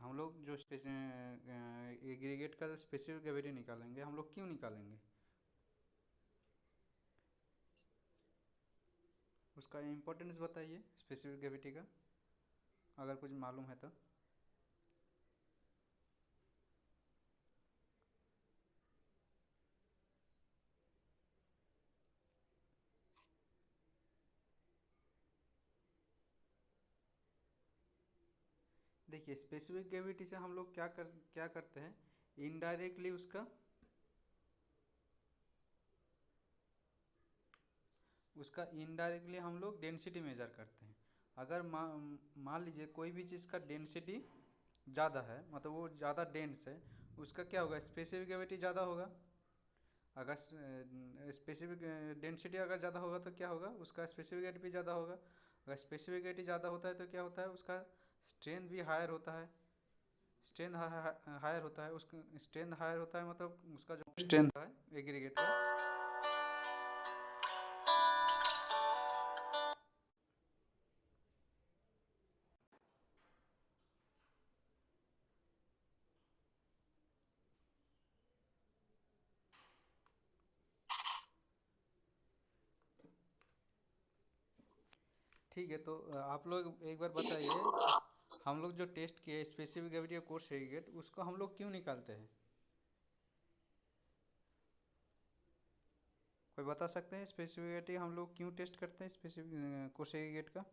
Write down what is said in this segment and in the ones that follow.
हम लोग जो एग्रीगेट का जो स्पेसिफिक ग्रेविटी निकालेंगे, हम लोग क्यों निकालेंगे? उसका इम्पोर्टेंस बताइए स्पेसिफिक ग्रेविटी का, अगर कुछ मालूम है तो। देखिए, स्पेसिफिक ग्रेविटी से हम लोग क्या करते हैं, इनडायरेक्टली उसका इनडायरेक्टली हम लोग डेंसिटी मेजर करते हैं। अगर मान लीजिए कोई भी चीज़ का डेंसिटी ज़्यादा है, मतलब वो ज़्यादा डेंस है, उसका क्या होगा, स्पेसिफिक ग्रेविटी ज़्यादा होगा। अगर स्पेसिफिक डेंसिटी अगर ज़्यादा होगा तो क्या होगा, उसका स्पेसिफिक ग्रेविटी भी ज़्यादा होगा। अगर स्पेसिफिक ग्रेविटी ज़्यादा होता है तो क्या होता है, उसका स्ट्रेंथ भी हायर होता है। स्ट्रेंथ हायर होता है, उसका स्ट्रेंथ हायर होता है, मतलब उसका जो स्ट्रेंथ है एग्रीगेट का। ठीक है, तो आप लोग एक बार बताइए, हम लोग जो टेस्ट किए स्पेसिफिक ग्रेविटी और कोर्स एग्रीगेट, उसको हम लोग क्यों निकालते हैं? कोई बता सकते हैं स्पेसिफिक ग्रेविटी हम लोग क्यों टेस्ट करते हैं स्पेसिफिक कोर्स एग्रीगेट का?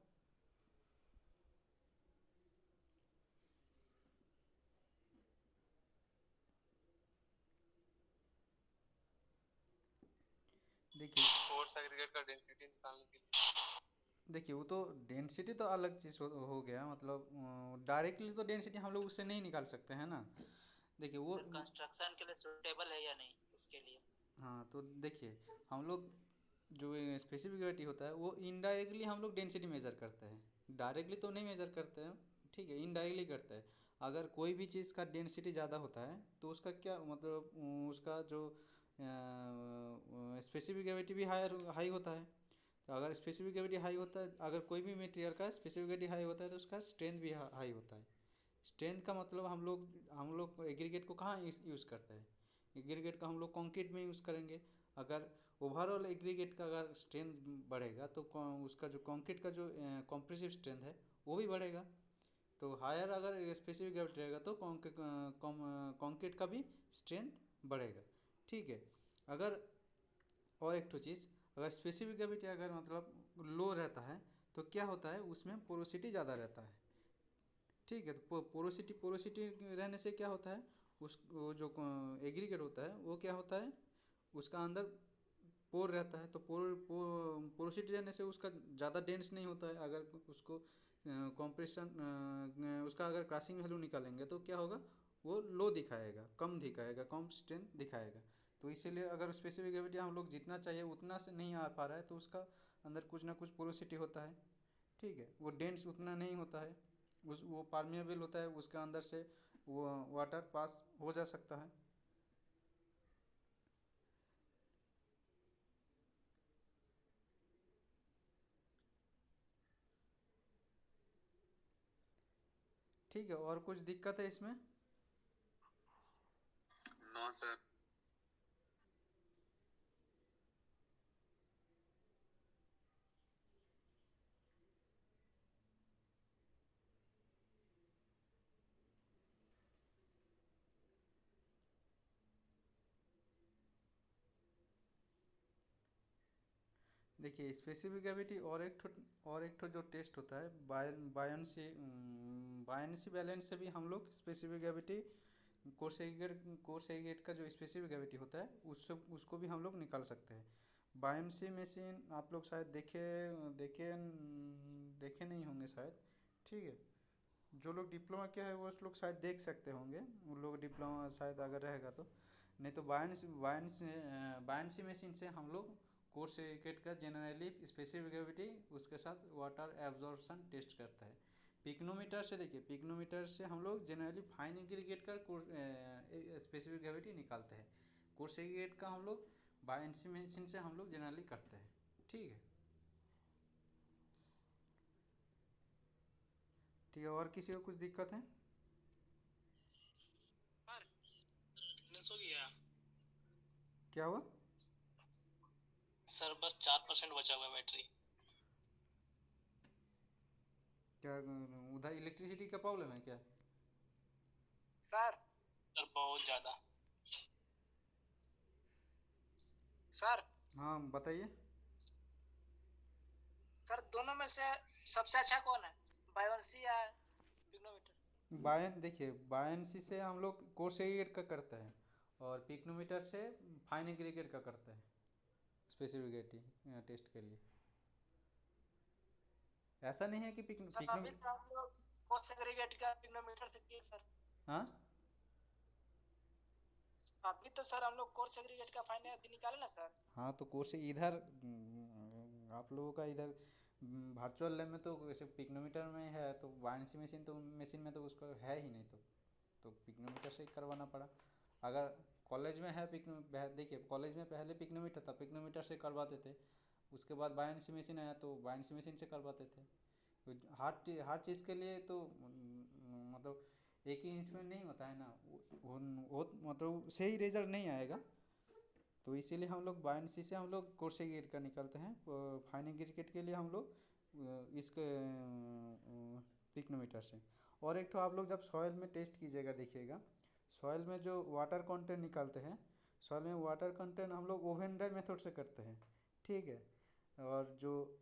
देखिए, फोर्स एग्रीगेट का डेंसिटी निकालने के लिए। देखिए वो तो डेंसिटी तो अलग चीज़ हो गया, मतलब डायरेक्टली तो डेंसिटी हम लोग उससे नहीं निकाल सकते हैं ना। देखिए वो, कंस्ट्रक्शन के लिए सुटेबल है या नहीं उसके लिए। हाँ तो देखिए, हम लोग जो स्पेसिफिक ग्रेविटी होता है वो इनडायरेक्टली हम लोग डेंसिटी मेजर करते हैं, डायरेक्टली तो नहीं मेजर करते हैं। ठीक है, इनडायरेक्टली करते हैं। अगर कोई भी चीज़ का डेंसिटी ज़्यादा होता है तो उसका क्या मतलब, उसका जो स्पेसिफिक ग्रेविटी भी हाई होता है। तो अगर स्पेसिफिक ग्रेविटी हाई होता है, अगर कोई भी मटेरियल का स्पेसिफिक ग्रेविटी हाई होता है तो उसका स्ट्रेंथ भी हाई होता है। स्ट्रेंथ का मतलब हम लोग एग्रीगेट को कहाँ यूज़ करते हैं, एग्रीगेट का हम लोग कंक्रीट में यूज़ करेंगे। अगर ओवरऑल एग्रीगेट का अगर स्ट्रेंथ बढ़ेगा तो उसका जो कंक्रीट का जो कॉम्प्रेसिव स्ट्रेंथ है वो भी बढ़ेगा। तो हायर अगर स्पेसिफिक ग्रेविटी रहेगा तो कंक्रीट का भी स्ट्रेंथ बढ़ेगा। ठीक है। अगर और एक तो चीज़, अगर स्पेसिफिक ग्रेविटी अगर मतलब लो रहता है तो क्या होता है, उसमें पोरोसिटी ज़्यादा रहता है। ठीक है, तो पोरोसिटी रहने से क्या होता है, उस वो जो एग्रीगेट होता है वो क्या होता है, उसका अंदर पोर रहता है, तो पोरोसिटी रहने से उसका ज़्यादा डेंस नहीं होता है। अगर उसको कॉम्प्रेशन उसका अगर क्रॉसिंग वैल्यू निकालेंगे तो क्या होगा, वो लो दिखाएगा, कम दिखाएगा, कम स्ट्रेंथ दिखाएगा। तो इसीलिए अगर स्पेसिफिक ग्रेविटी हम लोग जितना चाहिए उतना से नहीं आ पा रहा है तो उसका अंदर कुछ ना कुछ पोरोसिटी होता है। ठीक है, वो डेंस उतना नहीं होता है, उस वो पार्मिएबल होता है, उसके अंदर से वो वाटर पास हो जा सकता है। ठीक है, और कुछ दिक्कत है इसमें? No sir. देखिए, स्पेसिफिक ग्रेविटी और एक ठो जो टेस्ट होता है, बायनेंसी बैलेंस से भी हम लोग स्पेसिफिक ग्रेविटी, कोर्स एग्रीगेट का जो स्पेसिफिक ग्रेविटी होता है उससे उसको भी हम लोग निकाल सकते हैं। बायनेंसी मशीन आप लोग शायद देखे देखे नहीं होंगे शायद। ठीक है, जो लोग डिप्लोमा किया है वो लोग शायद देख सकते होंगे, उन लोग डिप्लोमा शायद अगर रहेगा तो। नहीं तो बायनेंसी मशीन से हम लोग कोर्स सर्टिफिकेट का जनरली स्पेसिफिक ग्रेविटी उसके साथ वाटर एब्जॉर्प्शन टेस्ट करता है। पिग्नोमीटर से, देखिए पिग्नोमीटर से हम लोग जनरली फाइन एग्रीगेट का स्पेसिफिक ग्रेविटी निकालते हैं। कोर्स एग्रीगेट का हम लोग बायनेंसी मशीन से हम लोग जनरली करते हैं। ठीक है। ठीक है, और किसी को कुछ दिक्कत है? क्या हुआ? सर बस 4% बचा हुआ है बैटरी। क्या उधर इलेक्ट्रिसिटी का प्रॉब्लम है क्या? सर सर बहुत ज़्यादा। सर हाँ बताइए। सर दोनों में से सबसे अच्छा कौन है, बायोन्सी या पिग्नोमीटर? बायन देखिए, बायनसी से हम लोग कोर्स एग्रीगेट का करते हैं और पिक्नोमीटर से फाइन एग्रीगेट का करते हैं स्पेसिफिकेटी टेस्ट के लिए। ऐसा नहीं है कि सर अभी तो हम लोग कोर्स एग्रीगेट का पिग्नोमीटर से किए सर। हाँ अभी तो सर हम लोग कोर्स एग्रीगेट का फाइनल निकाले ना सर। हाँ, तो कोर्स इधर आप लोगों का इधर वर्चुअल लैब में तो वैसे पिक्नोमीटर में है, तो बायनसी मशीन तो मशीन में तो उसका है ही नहीं, तो पिक्नोमीटर से ही करवाना पड़ा। अगर कॉलेज में है देखिए कॉलेज में पहले पिक्नोमीटर था, पिक्नोमीटर से करवाते थे। उसके बाद बायनसी मशीन आया तो बायनसी मशीन से करवाते थे। तो हर चीज़ के लिए तो मतलब एक ही इंस्ट्रूमेंट नहीं होता है ना, वो मतलब सही रिजल्ट नहीं आएगा। तो इसीलिए हम लोग बायनसी से हम लोग कोर्से गिर का निकालते हैं। फाइनल क्रिकेट के लिए हम लोग इसके पिक्नोमीटर से। और एक तो आप लोग जब सॉइल में टेस्ट कीजिएगा देखिएगा, सॉइल में जो वाटर कंटेंट निकालते हैं, सॉइल में वाटर कंटेंट हम लोग ओवन ड्राई मेथड से करते हैं, ठीक है। और जो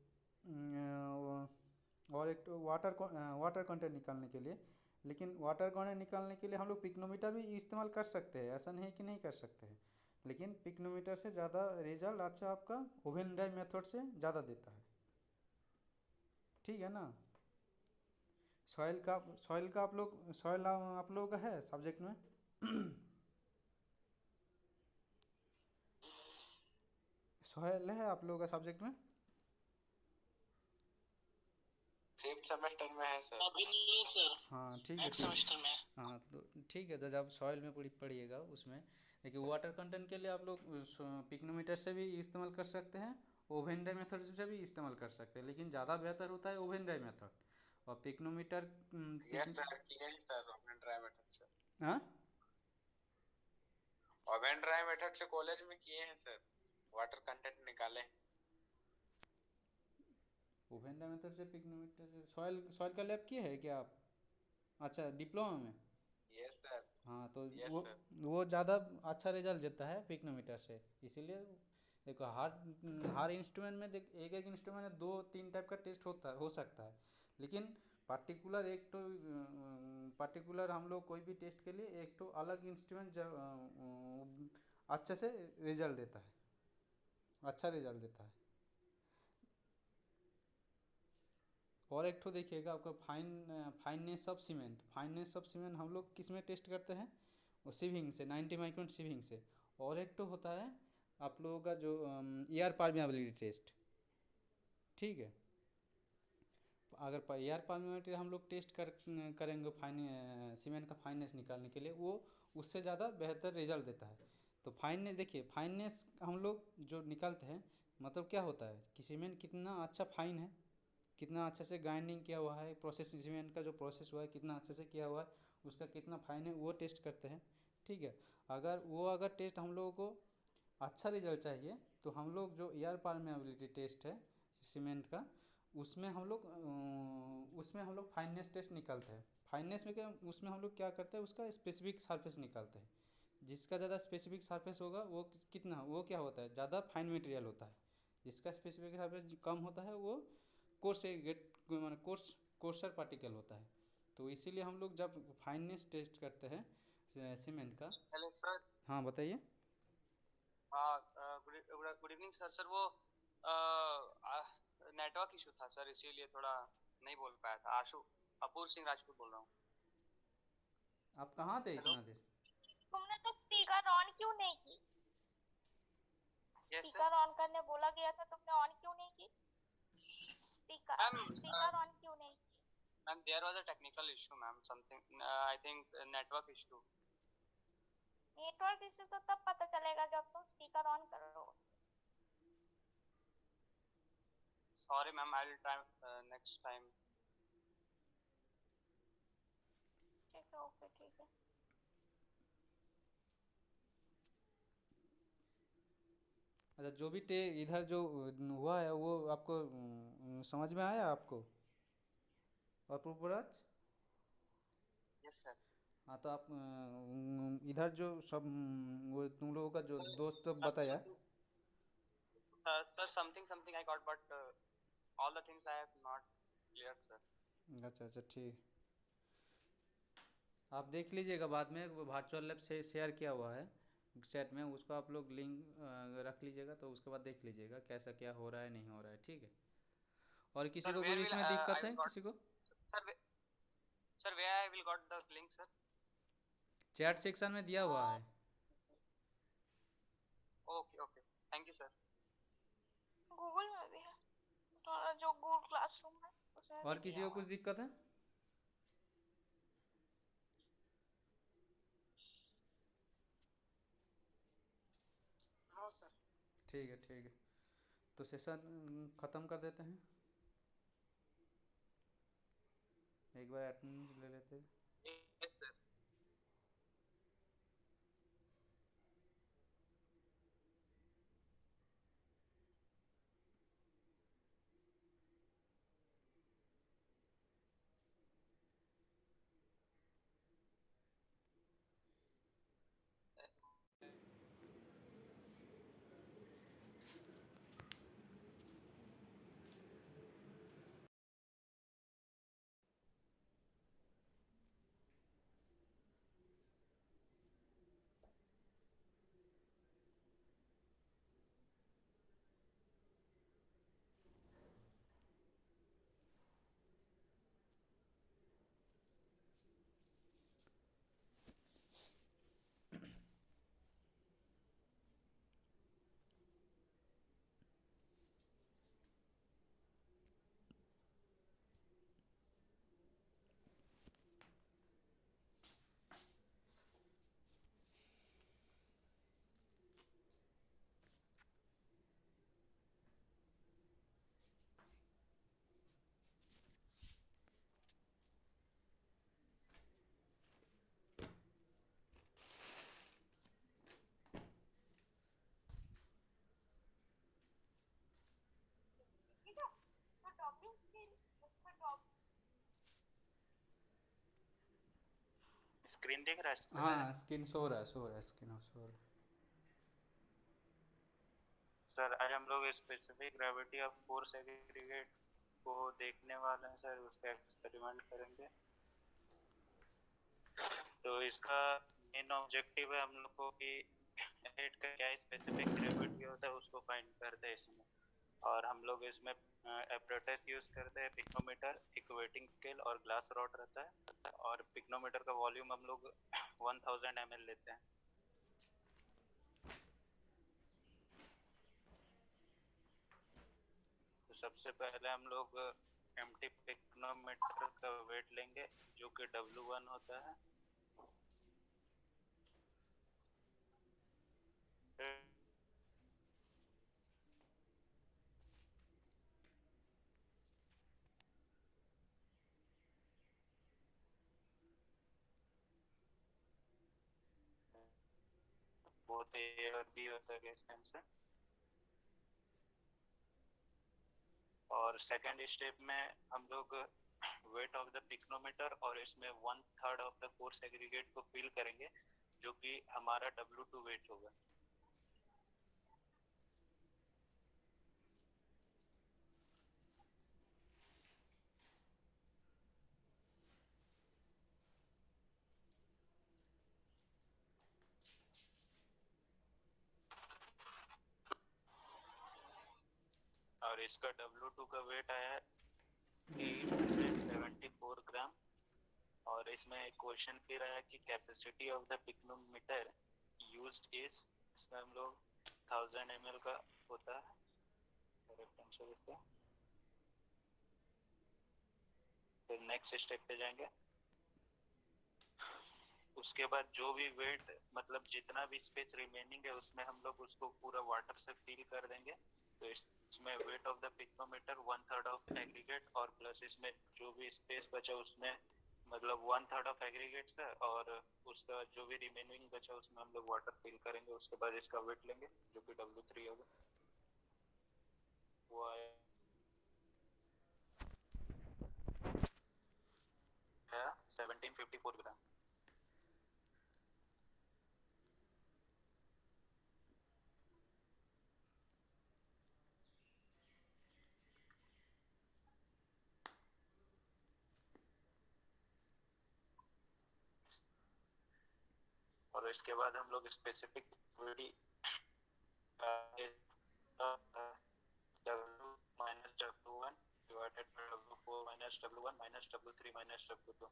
और एक तो वाटर कंटेंट निकालने के लिए, लेकिन वाटर कंटेंट निकालने के लिए हम लोग पिक्नोमीटर भी इस्तेमाल कर सकते हैं, ऐसा नहीं है कि नहीं कर सकते हैं। लेकिन पिक्नोमीटर से ज़्यादा रिजल्ट अच्छा आपका ओवन ड्राई मेथड से ज़्यादा देता है, ठीक है ना। सॉइल का आप लोगों का है सब्जेक्ट में? सॉइल है आप लोगों का सब्जेक्ट में? फिफ्थ सेमेस्टर में है सर। अभी नहीं है सर, हाँ ठीक है, नेक्स्ट सेमेस्टर में। हाँ तो ठीक है। तो जब सॉइल में पढ़िएगा उसमें देखिए वाटर कंटेंट के लिए आप लोग पिक्नोमीटर से भी इस्तेमाल कर सकते हैं, ओवन ड्राई मेथड से भी इस्तेमाल कर सकते हैं, लेकिन ज़्यादा बेहतर होता है ओवन ड्राई मेथड। और पिक्नोमीटर ये ट्राई किए हैं सर ओवन ड्राई मेथड से। हाँ ओवन ड्राई मेथड से कॉलेज में किए हैं सर, वाटर कंटेंट निकाले। ओवन ड्राई मेथड से पिक्नोमीटर से सॉइल का लैब किए हैं क्या आप? अच्छा डिप्लोमा में। Yes sir. हाँ तो यस वो सर। वो ज़्यादा अच्छा रिजल्ट देता है पिक्नोमीटर से। इसीलिए देखो हर इंस्ट्रूमेंट में एक एक इंस्ट्रूमेंट में 2-3 टाइप का टेस्ट हो सकता है, लेकिन पर्टिकुलर हम लोग कोई भी टेस्ट के लिए एक तो अलग इंस्ट्रूमेंट अच्छे से रिजल्ट देता है, अच्छा रिजल्ट देता है। और एक तो देखिएगा आपका फाइननेस ऑफ सीमेंट हम लोग किस में टेस्ट करते हैं? वो सीविंग से 90 माइक्रोन सीविंग से। और एक तो होता है आप लोगों का जो एयर परमेबिलिटी टेस्ट, ठीक है। अगर एयर परमेबिलिटी हम लोग टेस्ट करेंगे सीमेंट का फाइननेस निकालने के लिए, वो उससे ज़्यादा बेहतर रिजल्ट देता है। तो फाइननेस देखिए, फाइननेस हम लोग जो निकालते हैं मतलब क्या होता है कि सीमेंट कितना अच्छा फाइन है, कितना अच्छे से ग्राइंडिंग किया हुआ है, प्रोसेस सीमेंट का जो प्रोसेस हुआ है कितना अच्छे से किया हुआ है, उसका कितना फाइन है, वो टेस्ट करते हैं, ठीक है। अगर टेस्ट हम लोगों को अच्छा रिजल्ट चाहिए तो हम लोग जो एयर परमेबिलिटी टेस्ट है सीमेंट का, उसमें हम लोग फाइननेस टेस्ट निकालते हैं। फाइननेस में क्या, उसमें हम लोग क्या करते हैं, उसका स्पेसिफिक सरफेस निकालते हैं। जिसका ज़्यादा स्पेसिफिक सरफेस होगा वो क्या होता है, ज़्यादा फाइन मटेरियल होता है। जिसका स्पेसिफिक सरफेस कम होता है वो कोर्सर पार्टिकल होता है। तो इसीलिए हम लोग जब फाइननेस टेस्ट करते हैं सीमेंट का। Hello sir. हाँ बताइए। हाँ गुड इवनिंग सर। सर वो नेटवर्क इशू था सर, इसीलिए थोड़ा नहीं बोल पाया था। अपूर सिंह राजपूत बोल रहा हूँ। आप कहाँ थे हेलो। इतना देर? तुमने तो स्पीकर ऑन क्यों नहीं की? Yes sir. स्पीकर ऑन करने बोला गया था, तुमने ऑन क्यों नहीं की? स्पीकर ऑन क्यों नहीं की? Ma'am there was a technical issue ma'am, something I think network issue. Network issue तो तब पता चलेगा जब तुम स्पीकर ऑन करो। Sorry ma'am, I will try next time. ठीक है, ओके ठीक है। अच्छा, जो भी इधर जो हुआ है वो आपको समझ में आया आपको और पुष्पराज? Yes sir. हाँ तो आप इधर जो सब वो तुम लोगों का जो दोस्त बताया। Sir, something I got, but all the things I have not cleared, sir. अच्छा अच्छा ठीक, आप देख लीजिएगा बाद में वर्चुअल लैब से शेयर किया हुआ है चैट में, उसको आप लोग लिंक रख लीजिएगा तो उसके बाद देख लीजिएगा कैसा क्या हो रहा है नहीं हो रहा है, ठीक है। और किसी Sir, को कुछ where will इसमें I दिक्कत है will got, किसी को? sir, sir, where I will got the link, sir? Chat section में दिया हुआ है। Okay, okay. Thank you, sir. Google में भी है, तुम्हारा जो गूगल क्लासरूम है उसमें भी और किसी दिया को हुआ कुछ दिक्कत है? No sir. ठीक है ठीक है, तो सेशन ख़त्म कर देते हैं, एक बार अटेंडेंस ले लेते हैं। Yes, sir. स्क्रीन दिख रहा है? हाँ स्क्रीन शो हो रहा है, शो हो रहा है, स्क्रीन शो हो रहा है। सर आज हम लोग specific gravity of force aggregate को देखने वाले हैं सर, उसका एक्सपेरिमेंट करेंगे। तो इसका मेन ऑब्जेक्टिव है हम लोग को कि हेड का क्या स्पेसिफिक ग्रेविटी होता है उसको फाइंड करते हैं इसमें। और हम लोग इसमें एपरेटस यूज करते हैं, पिक्नोमीटर, इक्वेटिंग स्केल और ग्लास रॉड रहता है। और पिक्नोमीटर का वॉल्यूम हम लोग 1000 ml लेते हैं। तो सबसे पहले हम लोग एम्प्टी पिक्नोमीटर का वेट लेंगे जो कि W1 होता है। बोथ ए और बी होता है इस टाइम से। और सेकंड स्टेप में हम लोग वेट ऑफ द पिक्नोमीटर और इसमें 1/3 ऑफ द फोर्स एग्रीगेट को फिल करेंगे जो कि हमारा W2 वेट होगा। और इसका W2 का वेट आया 874 ग्राम। और इसमें एक क्वेश्चन फिर आया कि capacity of the pycnometer used is, इसमें हम लोग 1000 ml का होता है। फिर नेक्स्ट स्टेप पे जाएंगे। उसके बाद जो भी वेट मतलब जितना भी स्पेस रिमेनिंग है उसमें हम लोग उसको पूरा वाटर से फिल कर देंगे। तो इसमें wait of the pycnometer 1/3 of aggregate और प्लस इसमें जो भी स्पेस बचा उसमें मतलब 1/3 ऑफ एग्रीगेट है और उसके बाद जो भी रिमेनिंग बचा उसमें हम लोग वाटर फिल करेंगे, उसके बाद इसका वेट लेंगे जो कि W3 होगा। वो आया 1754 ग्राम। और इसके बाद हम लोग specific W minus W1 divided by W4 minus W1 minus W3 minus W2।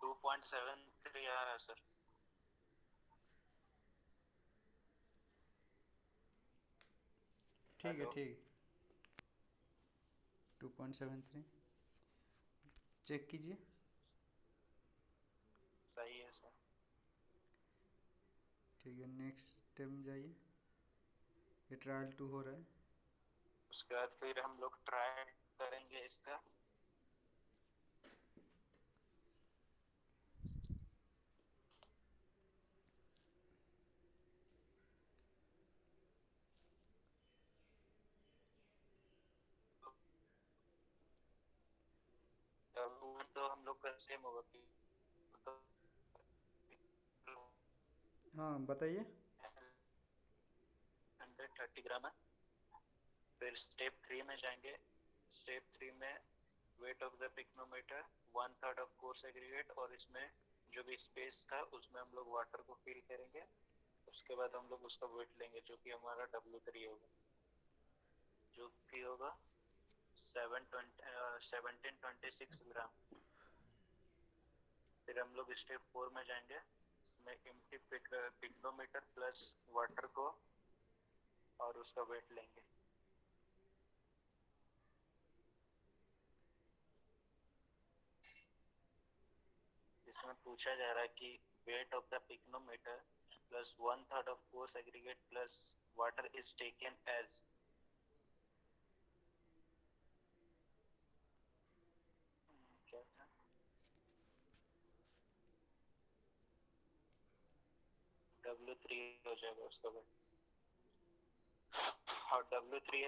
Two 2.73 आ रहा है सर। ठीक है, हेलो। ठीक। 2.73 चेक कीजिए। सही है सर। ठीक है, नेक्स्ट स्टेप में जाइए। ये ट्रायल 2 हो रहा है। उसके बाद फिर हम लोग ट्राई करेंगे इसका। तो हम लोग का सेम होगा कि तो हाँ, बताइए। 130 ग्राम है। फिर स्टेप 3 में जाएंगे। स्टेप 3 में wait of the pycnometer 1/3 of coarse aggregate, और इसमें जो भी स्पेस था उसमें हम लोग वाटर को फिल करेंगे। उसके बाद हम लोग उसका वेट लेंगे जो कि हमारा W3 होगा, जो कि होगा 1726 ग्राम। फिर हम लोग स्टेप 4 में जाएंगे। इसमें एम्प्टी पिक्नोमीटर प्लस वाटर को और उसका वेट लेंगे। इसमें पूछा जा रहा है कि weight of the pycnometer plus 1/3 of coarse aggregate plus water is taken as. क्या था? W3 हो जाएगा उसका वेट। और W3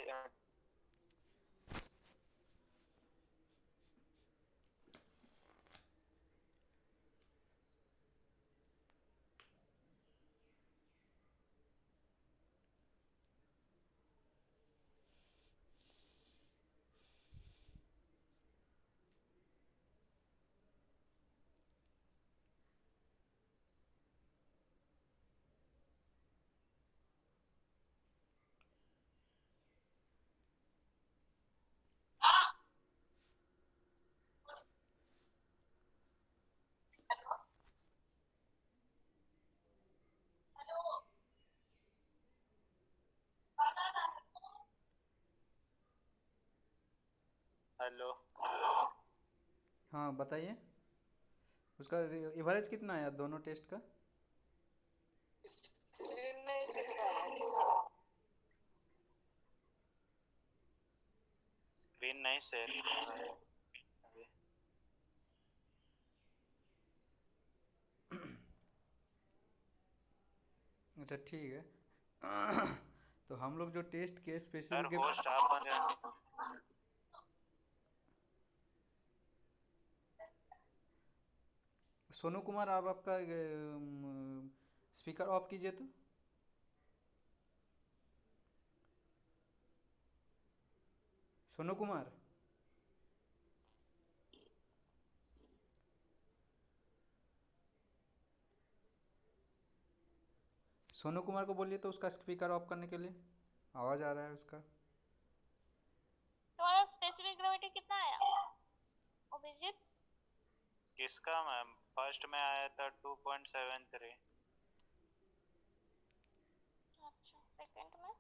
हेलो। हाँ, बताइए। उसका एवरेज कितना आया दोनों टेस्ट का? स्क्रीन नहीं दिख रहा है। स्क्रीन नहीं शेयर। अच्छा, ठीक है। तो हम लोग जो टेस्ट के सर स्पेसिफिक होस्ट आप बन गए। सोनू कुमार, आप आपका स्पीकर ऑफ कीजिए तो। सोनू कुमार। सोनू कुमार को बोलिए तो उसका स्पीकर ऑफ करने के लिए, आवाज़ आ रहा है उसका। तुम्हारा स्पेसिफिक ग्रेविटी कितना आया अभिजीत? किसका मैम? फर्स्ट में आया था 2.73। अच्छा, सेकंड में?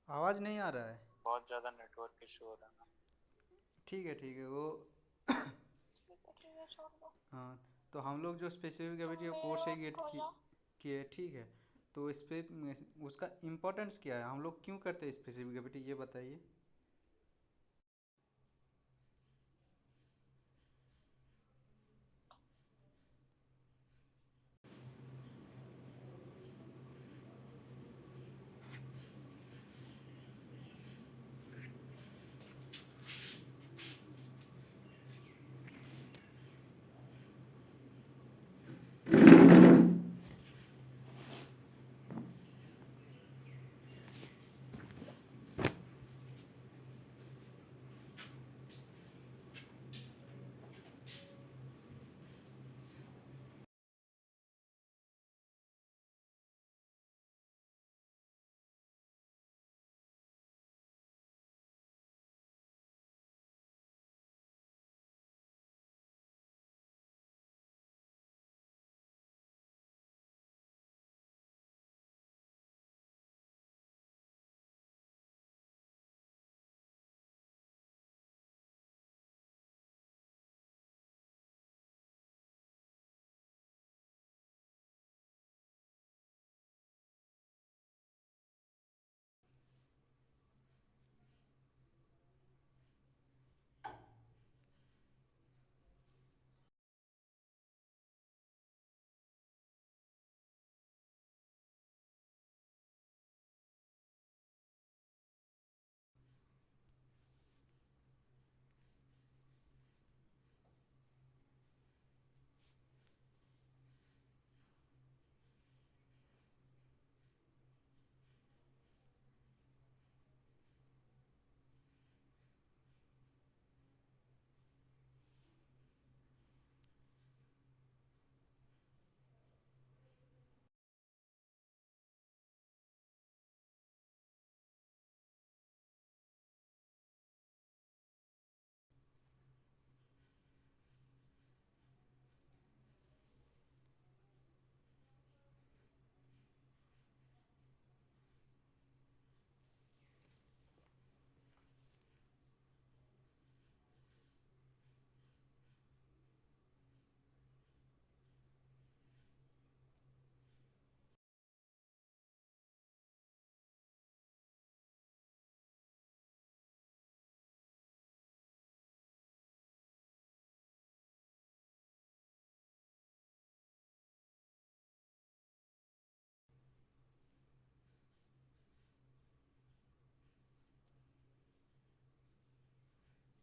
आवाज़ नहीं आ रहा है। बहुत ज़्यादा नेटवर्क इशू हो रहा है। ठीक है वो ठीक है, छोड़ दो। हाँ, तो हम लोग जो स्पेसिफिक ग्रेविटी मेरे कोर्स से वक्त गेट हो की जाओ। किए, ठीक है। तो इस पे उसका इम्पोर्टेंस क्या है, हम लोग क्यों करते हैं स्पेसिफिक ग्रेविटी, ये बताइए।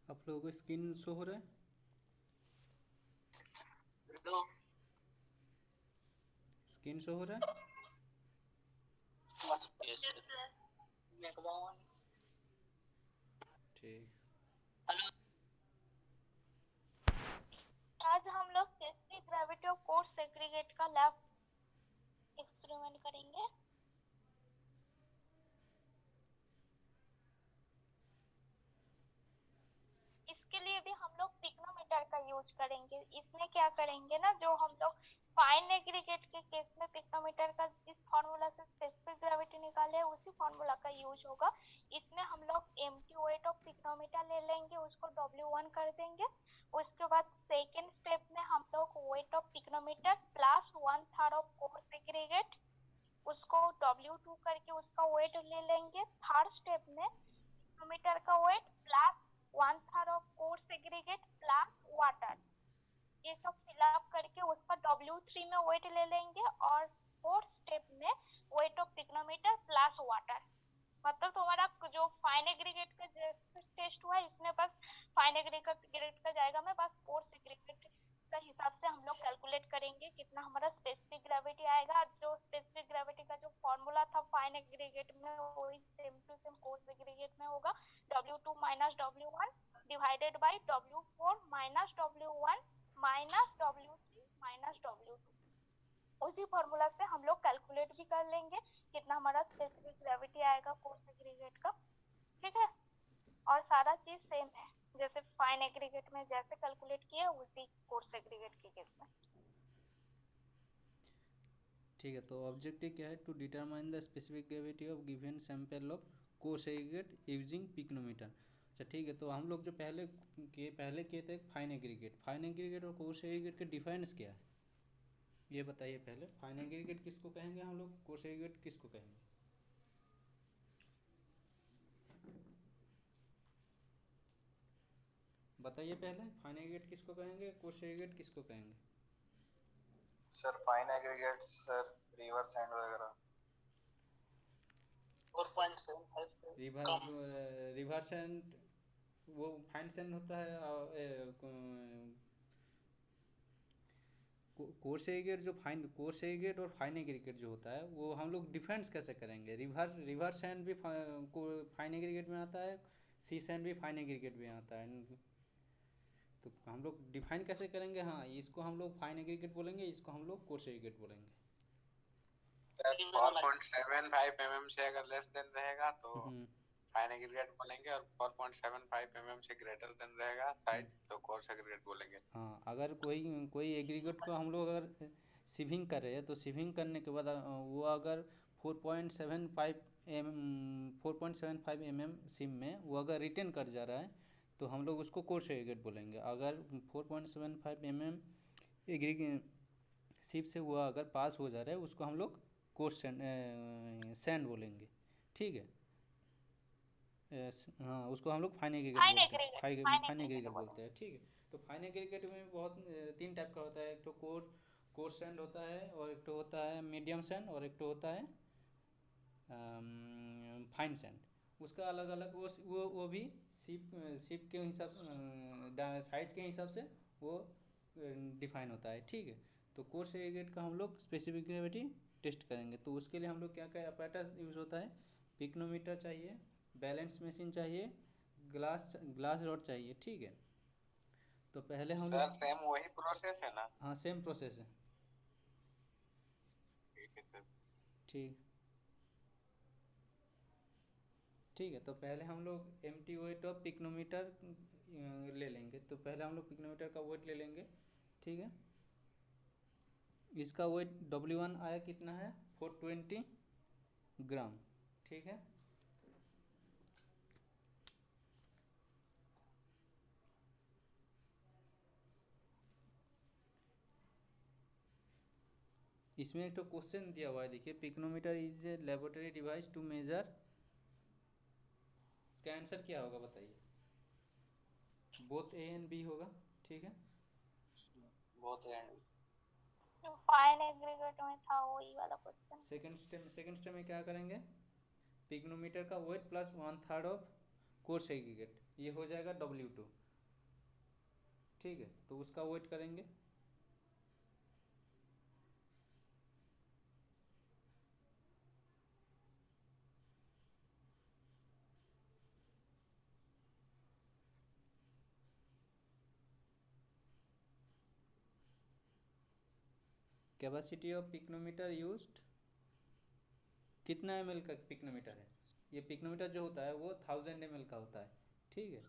आप लोगों को स्क्रीन शो हो रहा है? हेलो। स्क्रीन शो हो रहा है? Yes sir. ठीक। आज हम लोग specific gravity of course segregate का लैब एक्सपेरिमेंट करेंगे। इसके लिए भी हम लोग पिग्नोमीटर का यूज करेंगे। इसमें क्या करेंगे ना, जो हम लोग फाइन एग्रीगेट के केस में पिग्नोमीटर का जिस फार्मूला से स्पेसिफिक ग्रेविटी निकाले है उसी फार्मूला का यूज होगा। इसमें हम लोग एम्प्टी वेट ऑफ पिग्नोमीटर ले लेंगे, उसको W1 कर देंगे। उसके बाद सेकेंड स्टेप में हम लोग weight of pycnometer plus 1/3 of coarse aggregate, उसको W2 करके उसका वेट ले लेंगे। थर्ड स्टेप में पिग्नोमीटर का weight plus 1/3 of coarse aggregate plus water, ये सब फिलअप करके उसका W3 में वेट ले लेंगे। और फोर्थ स्टेप में weight of pycnometer plus water. मतलब तुम्हारा जो फाइन एग्रीगेट का टेस्ट हुआ है इसमें बस फाइन एग्रीगेट का जाएगा, मैं बस कोर्स एग्रीगेट का हिसाब से हम लोग कैलकुलेट करेंगे कितना हमारा स्पेसिफिक उसी फॉर्मूला से हम लोग कैलकुलेट भी कर लेंगे कितना हमारा स्पेसिफिक ग्रेविटी आएगा कोर्स एग्रीगेट का, ठीक है। और सारा चीज सेम है जैसे फाइन एग्रीगेट में जैसे कैलकुलेट किया उसी कोर्स एग्रीगेट के केस में। ठीक है, तो ऑब्जेक्टिव क्या है? To determine the specific gravity of given sample of coarse aggregate using pycnometer. अच्छा ठीक है, तो हम लोग जो पहले किए थे फाइन एग्रीगेट और कोर्स एग्रीगेट के डिफरेंस क्या है ये बताइए पहले। फाइन एग्रीगेट किसको कहेंगे हम लोग, कोर्स एग्रीगेट किसको कहेंगे? बताइए पहले, फाइन एग्रीगेट किसको कहेंगे, कोर्स एग्रीगेट किसको कहेंगे? Sir fine aggregates sir river sand वगैरह। 4.75 से कम। रिवर सैंड वो फाइन सैंड होता है। कोर्स एग्रीगेट जो कोर्स एग्रीगेट और फाइन एग्रीगेट जो होता है वो हम लोग डिफरेंस कैसे करेंगे? रिवर सैंड भी फाइन एग्रीगेट में आता है, सी सैंड भी फाइन एग्रीगेट में आता है, तो हम लोग डिफाइन कैसे करेंगे? हाँ, इसको हम लोग फाइन एग्रीगेट बोलेंगे, इसको हम लोग कोर्स एग्रीगेट बोलेंगे। सर 4.75 mm से अगर लेस देन रहेगा तो फाइन एग्रीगेट बोलेंगे, और 4.75 mm से ग्रेटर देन रहेगा साइज तो कोर्स एग्रीगेट बोलेंगे। हाँ, अगर कोई एग्रीगेट को हम लोग अगर सीविंग कर रहे हैं तो सीविंग करने के बाद वो अगर 4.75 mm सिम में वो अगर रिटर्न कर जा रहा है तो हम लोग उसको कोर्स एग्रीगेट बोलेंगे। अगर 4.75 mm एग्रीगेट सिप से वो अगर पास हो जा रहा है उसको हम लोग कोर्स सैंड बोलेंगे, ठीक है। हाँ, उसको हम लोग फाइन एग्रीगेट बोलते हैं, ठीक है। तो फाइन एग्रीगेट में बहुत 3 टाइप का होता है, एक तो कोर्स सैंड होता है, और एक तो होता है मीडियम सैंड, और एक तो होता है फाइन सैंड। उसका अलग अलग वो भी सिप के हिसाब से साइज के हिसाब से वो डिफाइन होता है, ठीक है। तो कोर्स एग्रीगेट का हम लोग स्पेसिफिक ग्रेविटी टेस्ट करेंगे, तो उसके लिए हम लोग क्या क्या अपैरेटस यूज़ होता है? पिक्नोमीटर चाहिए, बैलेंस मशीन चाहिए, ग्लास रॉड चाहिए, ठीक है। तो पहले हम लोग सेम वही प्रोसेस है ना? हाँ, सेम प्रोसेस है, ठीक है सर। ठीक है। तो पहले हम लोग एम्प्टी वेट ऑफ पिक्नोमीटर ले लेंगे। तो पहले हम लोग पिक्नोमीटर का वेट ले लेंगे, ठीक है। इसका वेट W1 आया कितना है? 420 ग्राम, ठीक है। इसमें एक तो क्वेश्चन दिया हुआ है, देखिए, pycnometer is a laboratory device to measure. इसका आंसर क्या होगा बताइए? बोथ ए एंड बी होगा, ठीक है। बहुत है। फाइन एग्रीगेट में था वही वाला क्वेश्चन। सेकंड स्टेप में क्या करेंगे? पिक्नोमीटर का weight plus 1/3 of coarse aggregate, ये हो जाएगा W2, ठीक है। तो उसका वेट करेंगे, कैपेसिटी ऑफ पिक्नोमीटर यूज्ड, कितना ml का पिक्नोमीटर है? ये पिक्नोमीटर जो होता है वो 1000 ml का होता है, ठीक है।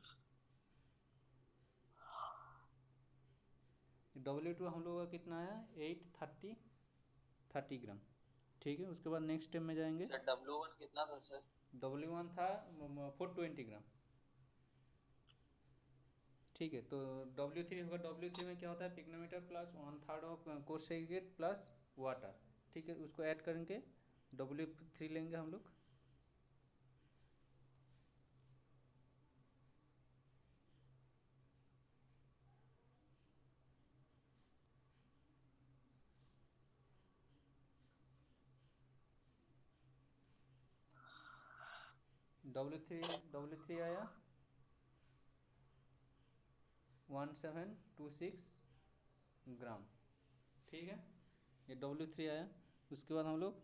W2 हम लोग का कितना है? 830 ग्राम, ठीक है। उसके बाद नेक्स्ट स्टेप में जाएंगे। सर W1 कितना था सर? W1 था 420 ग्राम, ठीक है। तो W3 होगा। W3 में क्या होता है? Pycnometer plus 1/3 of coarse aggregate plus water, ठीक है। उसको ऐड करेंगे, W3 लेंगे हम लोग। W3 आया 1726 ग्राम, ठीक है। ये W3 आया। उसके बाद हम लोग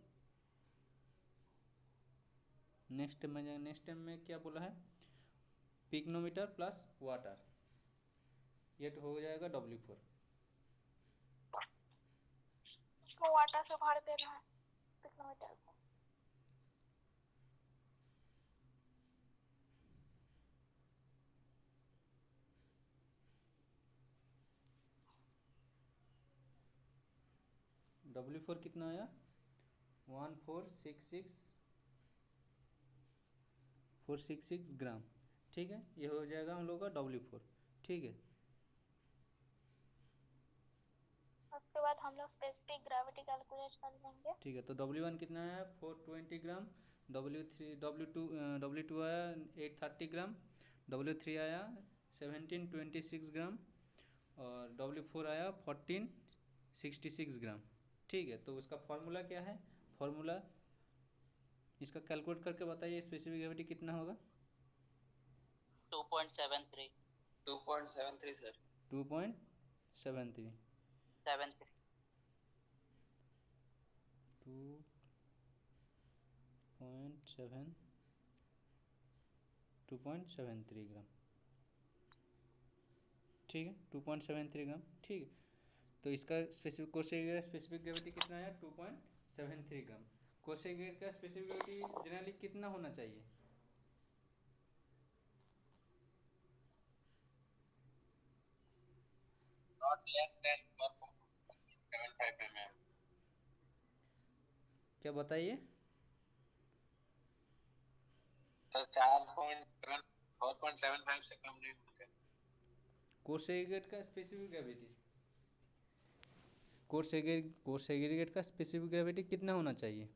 नेक्स्ट स्टेप में जाएंगे। नेक्स्ट स्टेप में क्या बोला है? पिक्नोमीटर प्लस वाटर, ये तो हो जाएगा W4। उसमें वाटर से भर देना है पिक्नोमीटर को। W4 कितना आया? 1466 ग्राम। ठीक है, ये हो जाएगा हम लोग का W4। ठीक है, उसके बाद हम लोग स्पेसिफिक ग्रेविटी कैलकुलेट कर लेंगे। ठीक है। तो W1 कितना आया? 420 ग्राम। W2 आया 830 ग्राम। W3 आया 1726 ग्राम। और W4 आया 1466 ग्राम। ठीक है, तो उसका फॉर्मूला क्या है? फॉर्मूला इसका कैलकुलेट करके बताइए, स्पेसिफिक ग्रेविटी कितना होगा? 2.73 2.73 सर। 2.73 73 2.73 ग्राम। ठीक है, 2.73 ग्राम। ठीक है, तो इसका स्पेसिफिक कोसेग्रेट स्पेसिफिक ग्रेविटी कितना आया? 2.73 ग्राम। कोसेग्रेट का स्पेसिफिक ग्रेविटी जनरली कितना होना चाहिए? Not less than 4.75 mm। क्या बताइए? 4.75 से कम नहीं होना चाहिए। कोसेग्रेट का स्पेसिफिक ग्रेविटी कोसेग्रेट का स्पेसिफिक ग्रेविटी कितना होना चाहिए?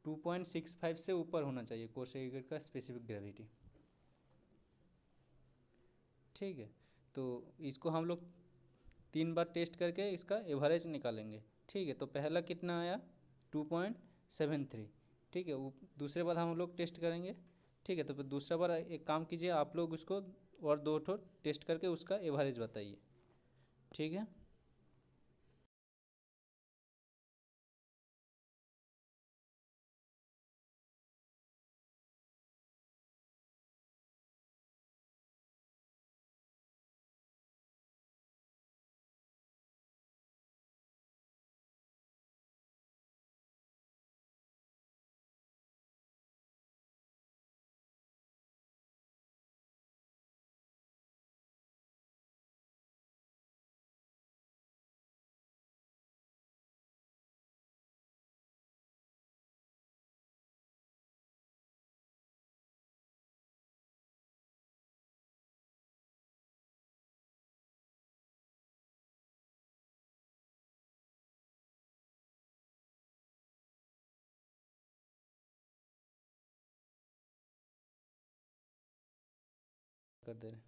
टू 2.65 से ऊपर होना चाहिए कोसेग्रेट का स्पेसिफिक ग्रेविटी। ठीक है, तो इसको हम लोग 3 बार टेस्ट करके इसका एवरेज निकालेंगे। ठीक है, तो पहला कितना आया? 2.73। ठीक है, वो दूसरे बार हम लोग टेस्ट करेंगे। ठीक है, तो फिर दूसरा बार एक काम कीजिए, आप लोग उसको और 2 ठो टेस्ट करके उसका एवरेज बताइए। ठीक है। कर दे रहे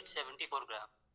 74 ग्राम।